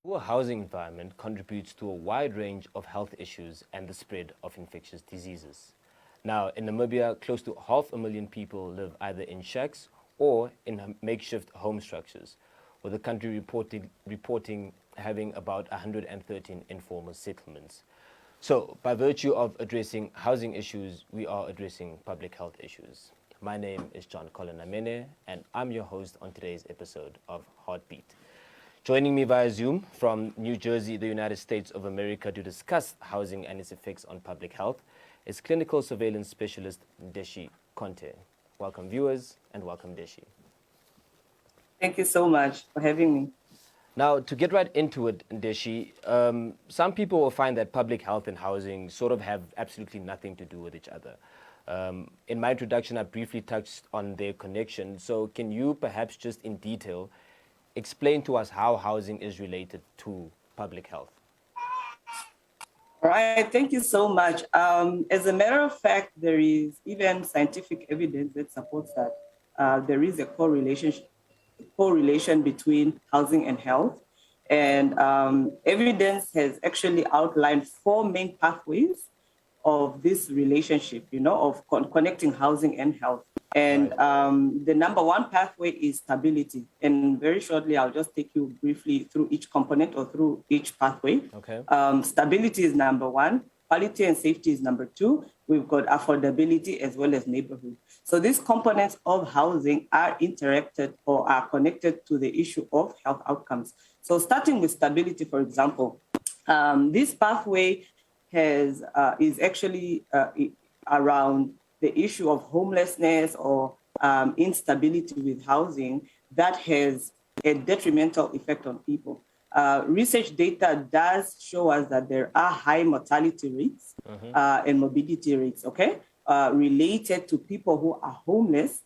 Poor housing environment contributes to a wide range of health issues and the spread of infectious diseases. Now, in Namibia, close to 500,000 people live either in shacks or in makeshift home structures, with the country reporting having about 113 informal settlements. So, by virtue of addressing housing issues, we are addressing public health issues. My name is Colin Namene, and I'm your host on today's episode of Heartbeat. Joining me via Zoom from New Jersey, the United States of America, to discuss housing and its effects on public health is clinical surveillance specialist Ndeshi Conteh. Welcome, viewers, and welcome, Ndeshi. Thank you so much for having me. Now, to get right into it, Ndeshi, some people will find that public health and housing sort of have absolutely nothing to do with each other. In my introduction, I briefly touched on their connection. So can you perhaps just in detail explain to us how housing is related to public health? All right, thank you so much. As a matter of fact, there is even scientific evidence that supports that there is a correlation between housing and health. And evidence has actually outlined 4 main pathways of this relationship, of connecting housing and health. And the number 1 pathway is stability. And very shortly, I'll just take you briefly through each component or through each pathway. Okay. Stability is number 1. Quality and safety is number 2. We've got affordability as well as neighborhood. So these components of housing are interacted or are connected to the issue of health outcomes. So starting with stability, for example, this pathway is actually around the issue of homelessness or instability with housing that has a detrimental effect on people. Research data does show us that there are high mortality rates and morbidity rates, related to people who are homeless,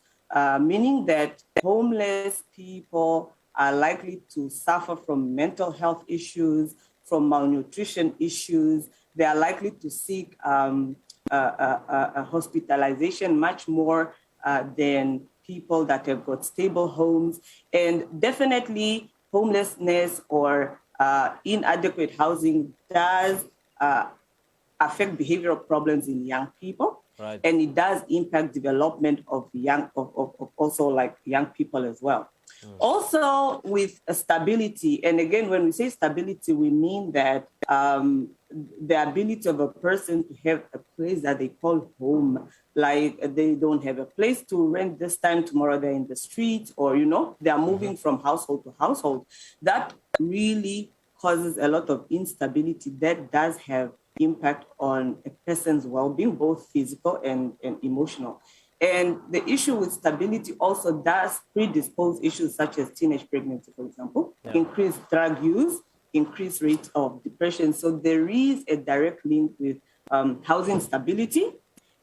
meaning that homeless people are likely to suffer from mental health issues, from malnutrition issues. They are likely to seek hospitalization much more than people that have got stable homes. And definitely homelessness or inadequate housing does affect behavioral problems in young people. Right. And it does impact development of young people as well. Also with stability, and again, when we say stability, we mean that the ability of a person to have a place that they call home, like they don't have a place to rent this time, tomorrow they're in the street, or, they are moving from household to household. That really causes a lot of instability that does have impact on a person's well-being, both physical and emotional. And the issue with stability also does predispose issues such as teenage pregnancy, for example, increased drug use, increased rates of depression. So there is a direct link with housing stability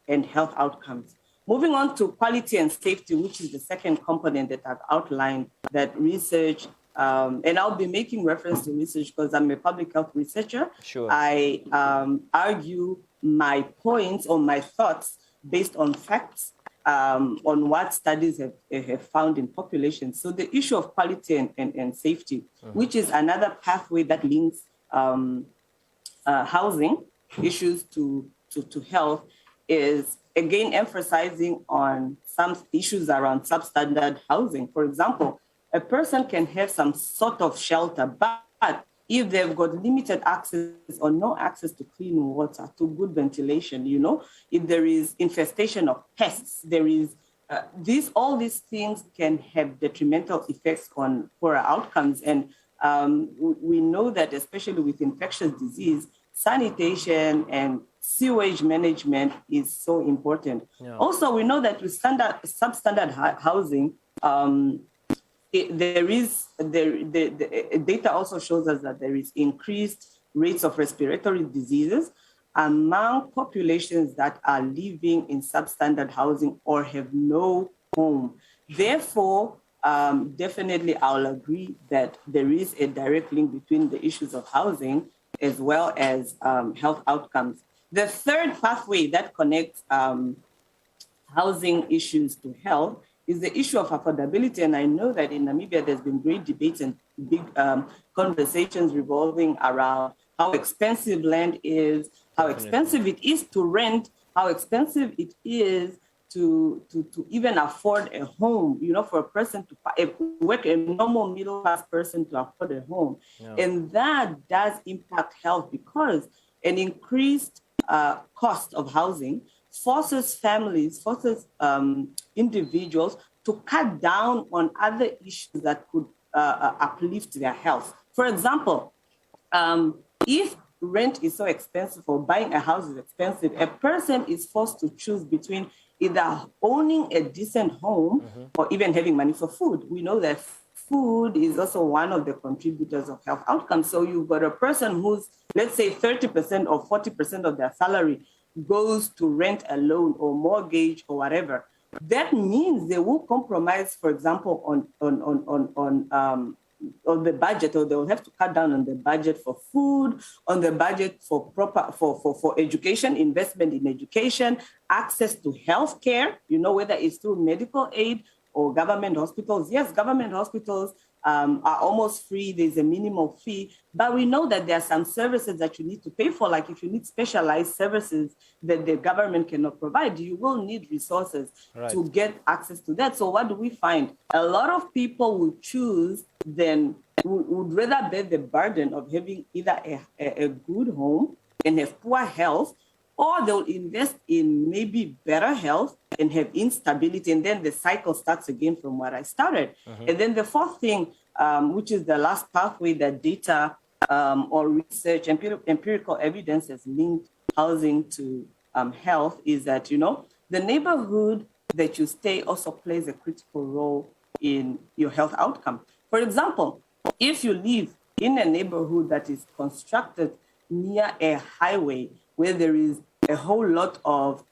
and health outcomes. Moving on to quality and safety, which is the second component that I've outlined, that research, and I'll be making reference to research because I'm a public health researcher. Sure. I argue my points or my thoughts based on facts, on what studies have found in populations. So the issue of quality and safety, which is another pathway that links housing issues to health, is again emphasizing on some issues around substandard housing. For example, a person can have some sort of shelter, but if they've got limited access or no access to clean water, to good ventilation, if there is infestation of pests, there is all these things can have detrimental effects on poorer outcomes. And we know that especially with infectious disease, sanitation and sewage management is so important. Yeah. Also, we know that with substandard housing, the data also shows us that there is increased rates of respiratory diseases among populations that are living in substandard housing or have no home. Therefore, definitely I'll agree that there is a direct link between the issues of housing as well as health outcomes. The third pathway that connects housing issues to health is the issue of affordability. And I know that in Namibia, there's been great debates and big conversations revolving around how expensive land is, how expensive it is to rent, how expensive it is to even afford a home, for a person to a normal middle-class person to afford a home. Yeah. And that does impact health because an increased cost of housing forces individuals to cut down on other issues that could uplift their health. For example, if rent is so expensive or buying a house is expensive, a person is forced to choose between either owning a decent home or even having money for food. We know that food is also one of the contributors of health outcomes. So you've got a person who's, let's say, 30% or 40% of their salary goes to rent a loan or mortgage or whatever. That means they will compromise, for example, on the budget, or they will have to cut down on the budget for food, on the budget for education, investment in education, access to healthcare, whether it's through medical aid or government hospitals. Yes, government hospitals are almost free. There's a minimal fee, but we know that there are some services that you need to pay for. Like if you need specialized services that the government cannot provide, you will need resources to get access to that. So what do we find? A lot of people will choose would rather bear the burden of having either a good home and have poor health, or they'll invest in maybe better health and have instability, and then the cycle starts again from where I started. And then the fourth thing, which is the last pathway that data or research, empirical evidence has linked housing to health, is that, the neighborhood that you stay also plays a critical role in your health outcome. For example, if you live in a neighborhood that is constructed near a highway where there is a whole lot of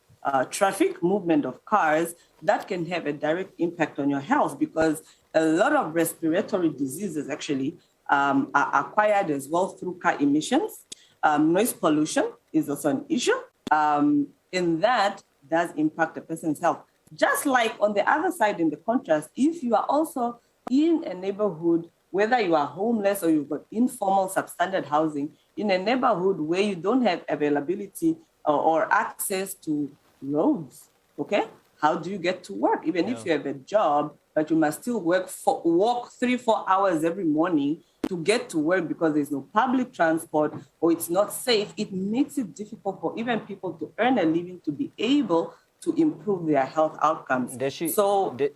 traffic movement of cars, that can have a direct impact on your health because a lot of respiratory diseases actually are acquired as well through car emissions. Noise pollution is also an issue, and that does impact a person's health. Just like on the other side, in the contrast, if you are also in a neighborhood, whether you are homeless or you've got informal substandard housing, in a neighborhood where you don't have availability or access to roads, okay? How do you get to work? Even if you have a job, but you must still walk 3-4 hours every morning to get to work because there's no public transport or it's not safe. It makes it difficult for even people to earn a living to be able to improve their health outcomes. Definitely. Sorry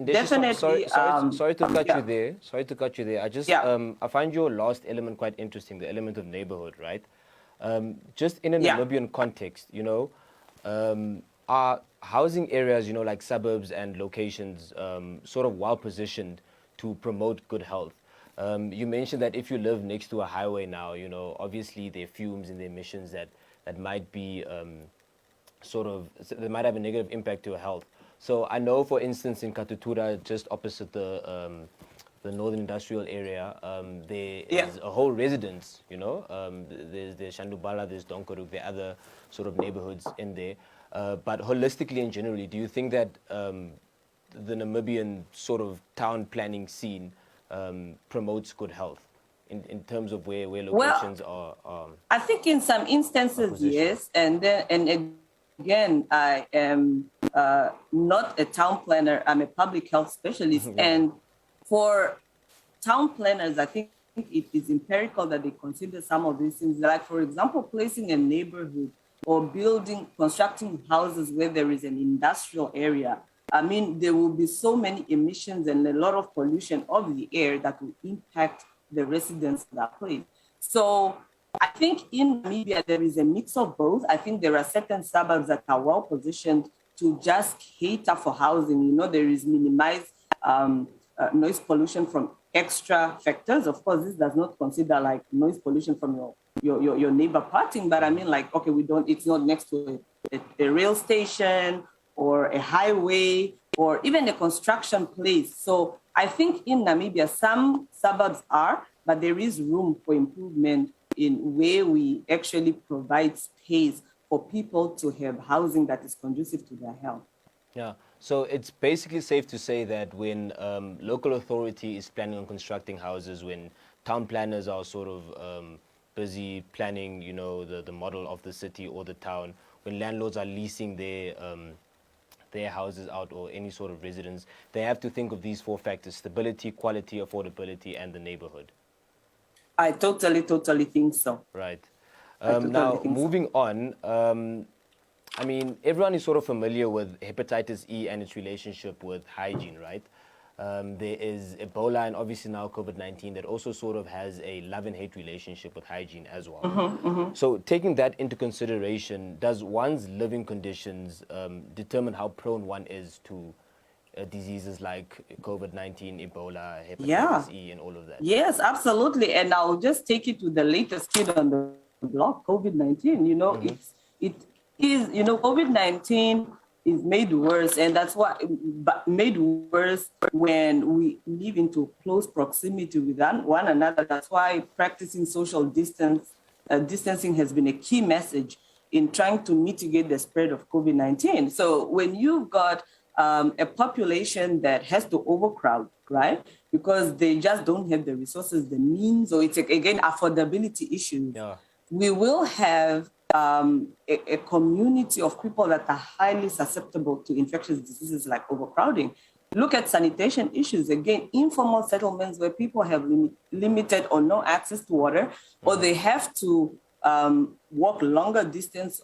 to cut you there. Sorry to cut you there. I find your last element quite interesting, the element of neighborhood, right? Just in a Namibian context, are housing areas, like suburbs and locations, sort of well positioned to promote good health? You mentioned that if you live next to a highway now, obviously there are fumes and the emissions that might be they might have a negative impact to your health. So I know, for instance, in Katutura, just opposite the Northern Industrial Area, there is a whole residence, there's Shandubala, there's Donkoruk, there are other sort of neighborhoods in there. But holistically and generally, do you think that the Namibian sort of town planning scene promotes good health in terms of where locations are? I think in some instances, yes. And again, I am not a town planner. I'm a public health specialist. And for town planners, I think it is empirical that they consider some of these things. Like, for example, placing a neighborhood or constructing houses where there is an industrial area. I mean, there will be so many emissions and a lot of pollution of the air that will impact the residents of that place. So I think in Namibia, there is a mix of both. I think there are certain suburbs that are well positioned to just cater for housing. There is minimized noise pollution from extra factors. Of course, this does not consider like noise pollution from your neighbor partying, but I mean, like, okay, it's not next to a rail station or a highway or even a construction place. So I think in Namibia, some suburbs are, but there is room for improvement in where we actually provide space for people to have housing that is conducive to their health. Yeah. So it's basically safe to say that when local authority is planning on constructing houses, when town planners are sort of busy planning, you know, the model of the city or the town, when landlords are leasing their houses out or any sort of residence, they have to think of these four factors: stability, quality, affordability, and the neighborhood. I totally think so. Right. I totally Now, think so. moving on, I mean, everyone is sort of familiar with hepatitis E and its relationship with hygiene, right? There is Ebola and obviously now COVID-19 that also sort of has a love and hate relationship with hygiene as well. So taking that into consideration, does one's living conditions determine how prone one is to diseases like COVID-19, Ebola, Yeah. hepatitis E, and all of that? Yes, absolutely. And I'll just take it to the latest kid on the block, COVID-19. You know, it is, you know, COVID-19 is made worse, and that's what made worse when we live into close proximity with one another. That's why practicing social distancing has been a key message in trying to mitigate the spread of COVID-19. So when you've got a population that has to overcrowd, right? Because they just don't have the resources, the means, or it's again affordability issues. Yeah. We will have a community of people that are highly susceptible to infectious diseases like overcrowding. Look at sanitation issues. Again, informal settlements where people have limited or no access to water, or they have to walk longer distances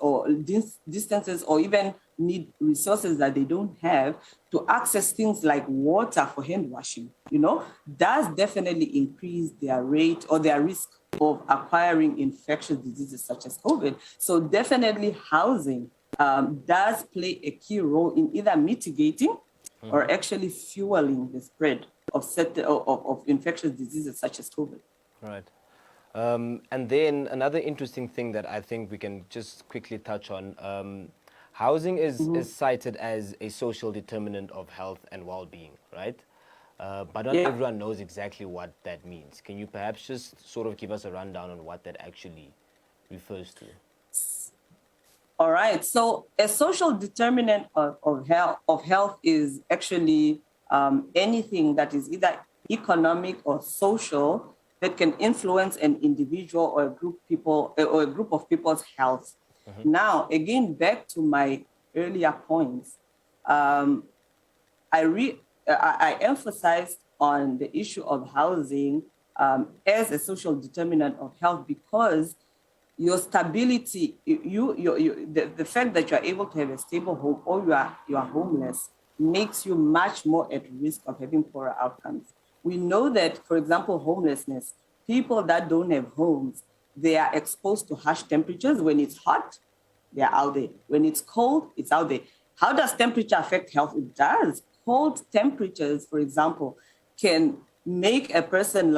or even need resources that they don't have to access things like water for hand washing, you know, does definitely increase their rate or their risk of acquiring infectious diseases such as COVID. So definitely housing does play a key role in either mitigating or actually fueling the spread of infectious diseases such as COVID. Right. And then another interesting thing that I think we can just quickly touch on, housing is cited as a social determinant of health and well-being, right? But not everyone knows exactly what that means. Can you perhaps just sort of give us a rundown on what that actually refers to? All right. So a social determinant of health is actually anything that is either economic or social that can influence an individual or a group of people's health. Now, again, back to my earlier points, I emphasized on the issue of housing as a social determinant of health because your stability, the fact that you are able to have a stable home or you are homeless makes you much more at risk of having poorer outcomes. We know that, for example, homelessness, people that don't have homes, they are exposed to harsh temperatures. When it's hot, they're out there. When it's cold, it's out there. How does temperature affect health? It does. Cold temperatures, for example, can make a person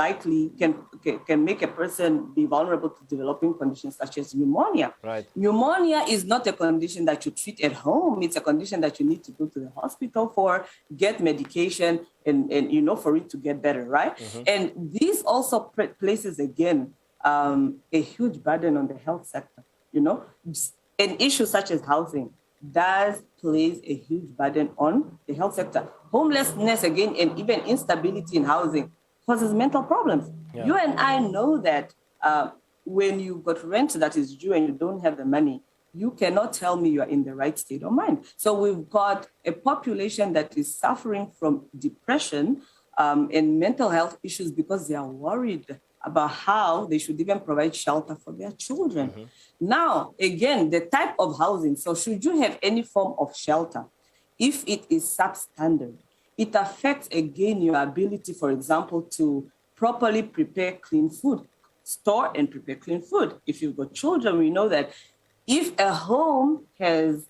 can make a person be vulnerable to developing conditions such as pneumonia. Right. Pneumonia is not a condition that you treat at home. It's a condition that you need to go to the hospital for, get medication, and you know, for it to get better, right? And this also places, again, a huge burden on the health sector. You know, an issue such as housing does place a huge burden on the health sector. Homelessness, again, and even instability in housing causes mental problems. Yeah. You and I know that when you've got rent that is due and you don't have the money, you cannot tell me you're in the right state of mind. So we've got a population that is suffering from depression and mental health issues because they are worried about how they should even provide shelter for their children. Now, again, the type of housing. So should you have any form of shelter, if it is substandard, it affects, again, your ability, for example, to properly prepare clean food, store and prepare clean food. If you've got children, we know that if a home has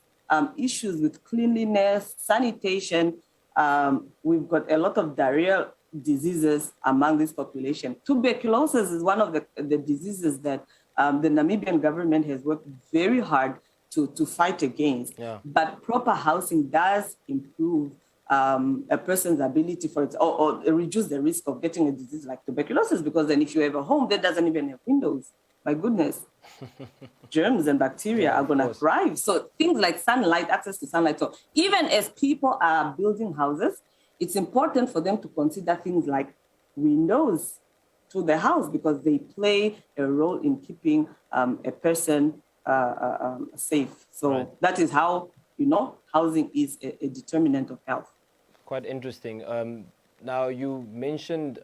issues with cleanliness, sanitation, we've got a lot of diarrheal diseases among this population. Tuberculosis is one of the diseases that the Namibian government has worked very hard to fight against. Yeah. But proper housing does improve a person's ability or reduce the risk of getting a disease like tuberculosis, because then if you have a home that doesn't even have windows, my goodness, germs and bacteria are going to thrive. So things like sunlight, access to sunlight. So even as people are building houses, it's important for them to consider things like windows to the house, because they play a role in keeping a person safe. So that is how, housing is a determinant of health. Quite interesting. Now, you mentioned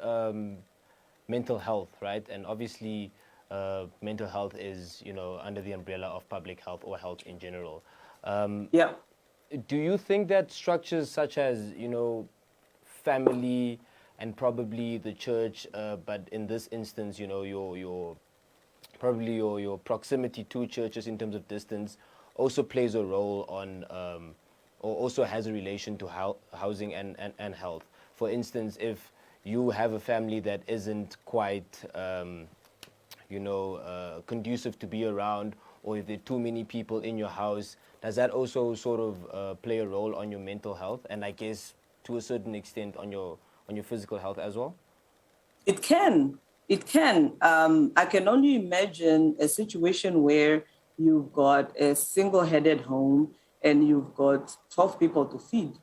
mental health, right? And obviously, mental health is, under the umbrella of public health or health in general. Yeah. Do you think that structures such as, family and probably the church, but in this instance, your proximity to churches in terms of distance also plays a role on, or also has a relation to housing and health? For instance, if you have a family that isn't quite, conducive to be around, or if there are too many people in your house, does that also sort of play a role on your mental health, and I guess to a certain extent on your physical health as well? It can. It can. I can only imagine a situation where you've got a single-headed home and you've got 12 people to feed.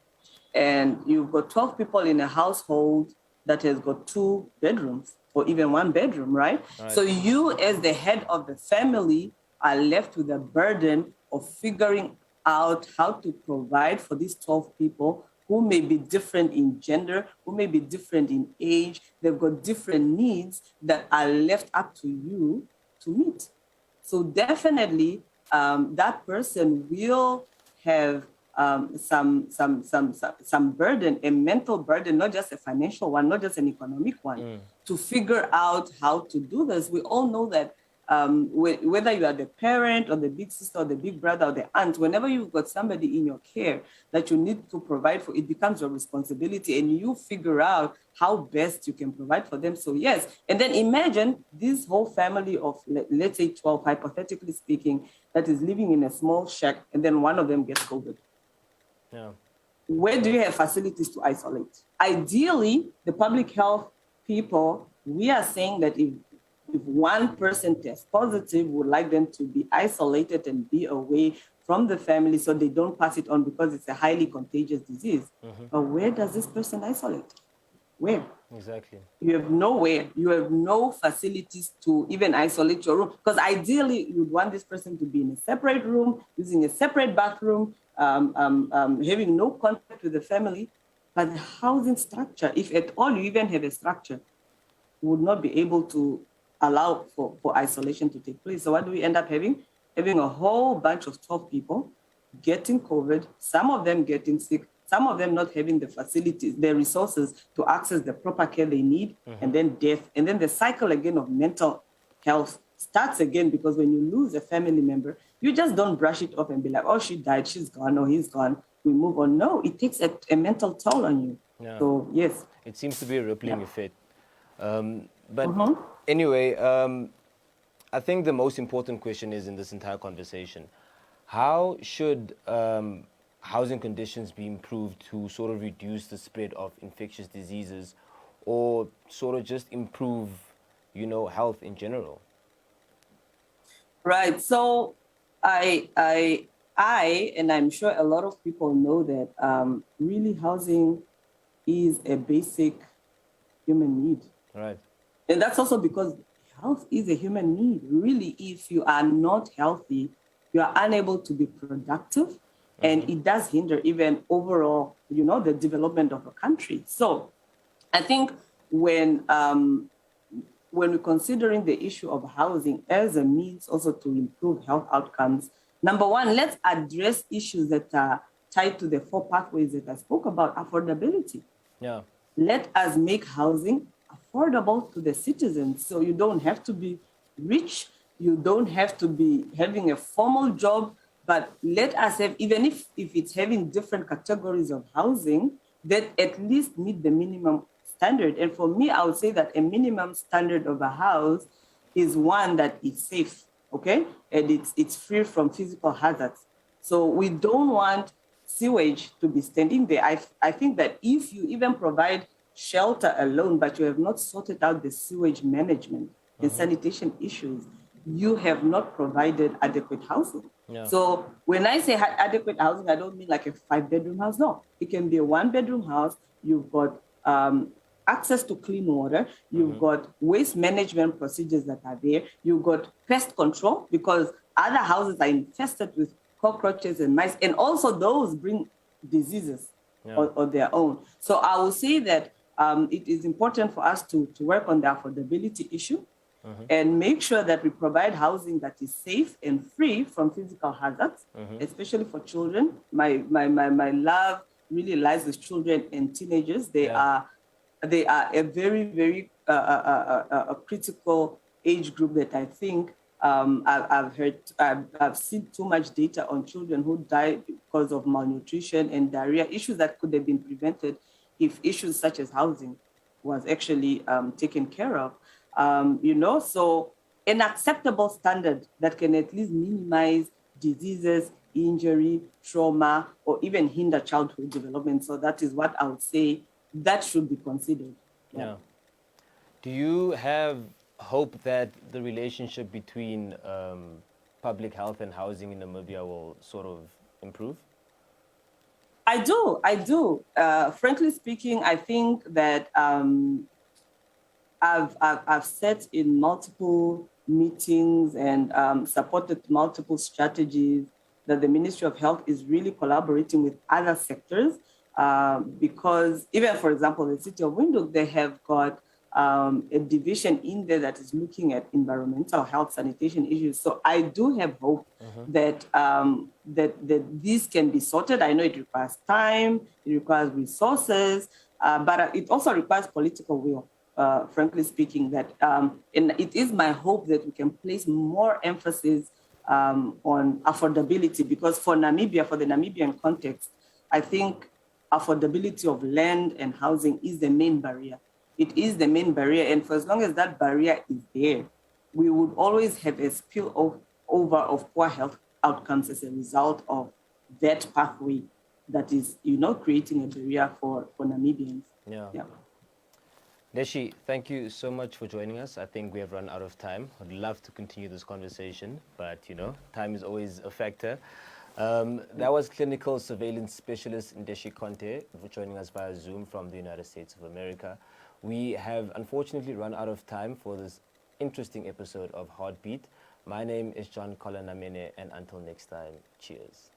And you've got 12 people in a household that has got 2 bedrooms or even 1 bedroom, right? So you, as the head of the family, are left with the burden of figuring out how to provide for these 12 people who may be different in gender, who may be different in age. They've got different needs that are left up to you to meet. So definitely, that person will have some burden, a mental burden, not just a financial one, not just an economic one, to figure out how to do this. We all know that whether you are the parent or the big sister or the big brother or the aunt, whenever you've got somebody in your care that you need to provide for, it becomes your responsibility, and you figure out how best you can provide for them. So yes, and then imagine this whole family of, let's say 12, hypothetically speaking, that is living in a small shack, and then one of them gets COVID. Yeah. Where do you have facilities to isolate? Ideally, the public health people, we are saying that if one person tests positive, we would like them to be isolated and be away from the family so they don't pass it on, because it's a highly contagious disease. But where does this person isolate? Where? Exactly. You have nowhere. You have no facilities to even isolate your room, because ideally you'd want this person to be in a separate room, using a separate bathroom, having no contact with the family. But the housing structure, if at all you even have a structure, would not be able to allow for isolation to take place. So what do we end up having? Having a whole bunch of 12 people getting COVID, some of them getting sick, some of them not having the facilities, the resources to access the proper care they need, and then death. And then the cycle again of mental health starts again, because when you lose a family member, you just don't brush it off and be like, oh, she died, she's gone, or he's gone, we move on. No, it takes a mental toll on you. Yeah. So, yes. It seems to be a rippling effect. But anyway, I think the most important question is in this entire conversation, how should housing conditions be improved to sort of reduce the spread of infectious diseases, or sort of just improve, health in general? Right. So I and I'm sure a lot of people know that really housing is a basic human need. Right. And that's also because health is a human need. Really, if you are not healthy, you are unable to be productive, and it does hinder even overall, the development of a country. So I think when we're considering the issue of housing as a means also to improve health outcomes, number one, let's address issues that are tied to the 4 pathways that I spoke about. Affordability. Yeah. Let us make housing affordable to the citizens. So you don't have to be rich, you don't have to be having a formal job, but let us have, even if it's having different categories of housing, that at least meet the minimum standard. And for me, I would say that a minimum standard of a house is one that is safe, okay? And it's free from physical hazards. So we don't want sewage to be standing there. I think that if you even provide shelter alone, but you have not sorted out the sewage management and sanitation issues, you have not provided adequate housing. Yeah. So when I say adequate housing, I don't mean like a 5-bedroom house. No, it can be a 1-bedroom house. You've got access to clean water. You've got waste management procedures that are there. You've got pest control, because other houses are infested with cockroaches and mice, and also those bring diseases on their own. So I will say that it is important for us to work on the affordability issue and make sure that we provide housing that is safe and free from physical hazards, especially for children. My love really lies with children and teenagers. They are a very, very a critical age group that I think I've seen too much data on children who die because of malnutrition and diarrhea, issues that could have been prevented if issues such as housing was actually taken care of. So an acceptable standard that can at least minimize diseases, injury, trauma, or even hinder childhood development. So that is what I would say that should be considered. Yeah. Do you have hope that the relationship between public health and housing in Namibia will sort of improve? I do. Frankly speaking, I think that I've sat in multiple meetings and supported multiple strategies that the Ministry of Health is really collaborating with other sectors because even, for example, the city of Windhoek, they have got a division in there that is looking at environmental health sanitation issues. So I do have hope that, that this can be sorted. I know it requires time, it requires resources, but it also requires political will. Frankly speaking, that and it is my hope that we can place more emphasis on affordability, because for Namibia, for the Namibian context, I think affordability of land and housing is the main barrier. It is the main barrier, and for as long as that barrier is there, we would always have a spillover of poor health outcomes as a result of that pathway that is, creating a barrier for Namibians. Yeah. Ndeshi, thank you so much for joining us. I think we have run out of time. I'd love to continue this conversation, but time is always a factor. That was clinical surveillance specialist Ndeshi Conteh for joining us via Zoom from the United States of America. We have unfortunately run out of time for this interesting episode of Heartbeat. My name is Colin Namene, and until next time, cheers.